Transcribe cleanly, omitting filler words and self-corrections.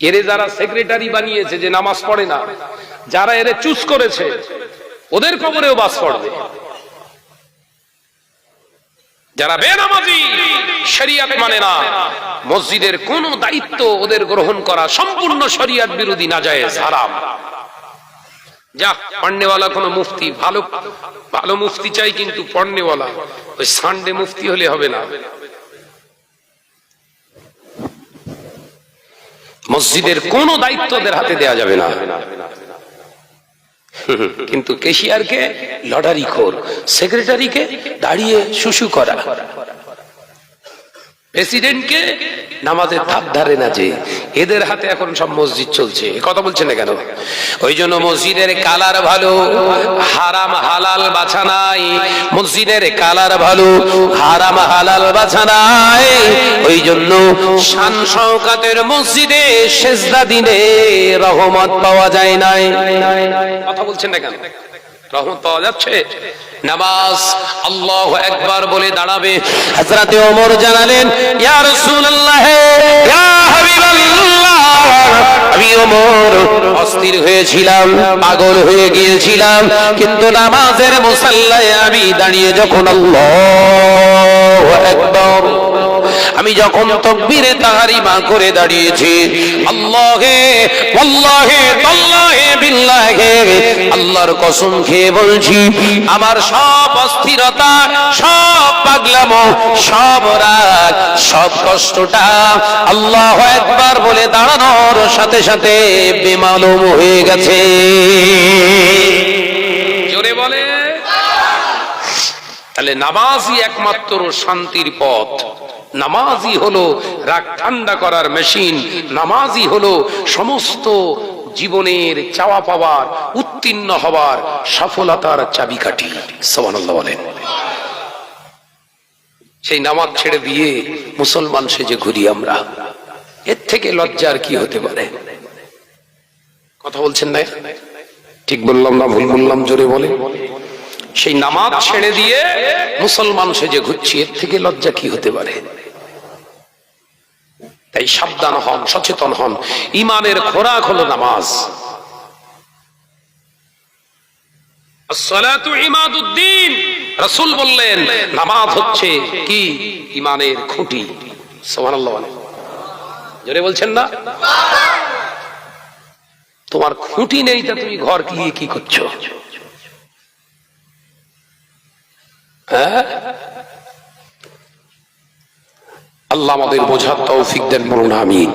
এরে যারা সেক্রেটারি বানিয়েছে যে নামাজ পড়ে না, যারা এরে চুজ করেছে ওদের কবরেও বাস পড়বে। যারা বেনামাজি, শরিয়ত মানে না, মসজিদের কোন দায়িত্ব ওদের গ্রহণ করা সম্পূর্ণ শরিয়ত বিরোধী, নাজায়েজ, হারাম। যা পড়নেওয়ালা কোন মুফতি, ভালো ভালো মুফতি চাই, কিন্তু পড়নেওয়ালা ওই সানডে মুফতি হলে হবে না। মসজিদের কোন দায়িত্ব ওদের হাতে দেয়া যাবে না। কিন্তু ক্যাশিয়ারকে লটারি খোর, সেক্রেটারিকে দাঁড়িয়ে শুশু করা, প্রেসিডেন্টকে নামাজের ধার ধারে না, যে এদের হাতে এখন সব মসজিদ চলছে। কথা বলছেন না কেন? ওই জন্য মসজিদের কালার ভালো, হারাম হালাল বাছা নাই। মসজিদের কালার ভালো, হারাম হালাল বাছা নাই। ওই জন্য শান শওকাতের মসজিদে সেজদা দিলে রহমত পাওয়া যায় নাই। কথা বলছেন না কেন? রহমত পাওয়া যাচ্ছে। নামাজ আল্লাহু আকবার বলে দাঁড়াবে। হযরতে ওমর জানালেন, ইয়া রাসূলুল্লাহ, ইয়া হাবিবাল্লাহ, আমি ওমর অস্থির হয়েছিলাম, পাগল হয়ে গিয়েছিলাম, কিন্তু নামাজের মুসাল্লায় আমি দাঁড়িয়ে যখন আল্লাহু আকবার, আমি যখন তাকবীরে তাহরিমা করে দাঁড়িয়েছি, আল্লাহে ওয়াল্লাহি তাল্লাহি বিল্লাহি, আল্লাহর কসম খেয়ে বলছি, আমার সব অস্থিরতা, সব পাগলামো, সব রাগ, সব কষ্টটা আল্লাহু আকবার বলে দাঁড়ানোর সাথে সাথে বেমালুম হয়ে গেছে। জোরে বলে। তাহলে নামাজই একমাত্র শান্তির পথ। নামাজই হলো রাগ ঠান্ডা করার মেশিন। নামাজই হলো সমস্ত জীবনের চাওয়া পাওয়ার, উত্তীর্ণ হওয়ার, সফলতার চাবিকাঠি। সুবহানাল্লাহ বলেন। সেই নামাজ ছেড়ে দিয়ে মুসলমান সেজে ঘুরি আমরা, এর থেকে লজ্জার কি হতে পারে? কথা বলছেন না? ঠিক বললাম না ভুল বললাম? জোরে বলে। সেই নামাজ ছেড়ে দিয়ে মুসলমান সেজে ঘুরছি, এর থেকে লজ্জা কি হতে পারে? তাই সাবধান হন, সচেতন হন। ইমানের খোরাক হলো নামাজ। আসসালাতু ইমাদুদ্দিন, রাসূল বললেন নামাজ হচ্ছে কি? ইমানের খুঁটি। সুবহানাল্লাহ। জোরে বলছেন না? তোমার খুঁটি নেই তা তুমি ঘর গিয়ে কি করছো? হ্যাঁ, আল্লাহ আমাদের বোঝার তৌফিক দেন, বলুন আমিন।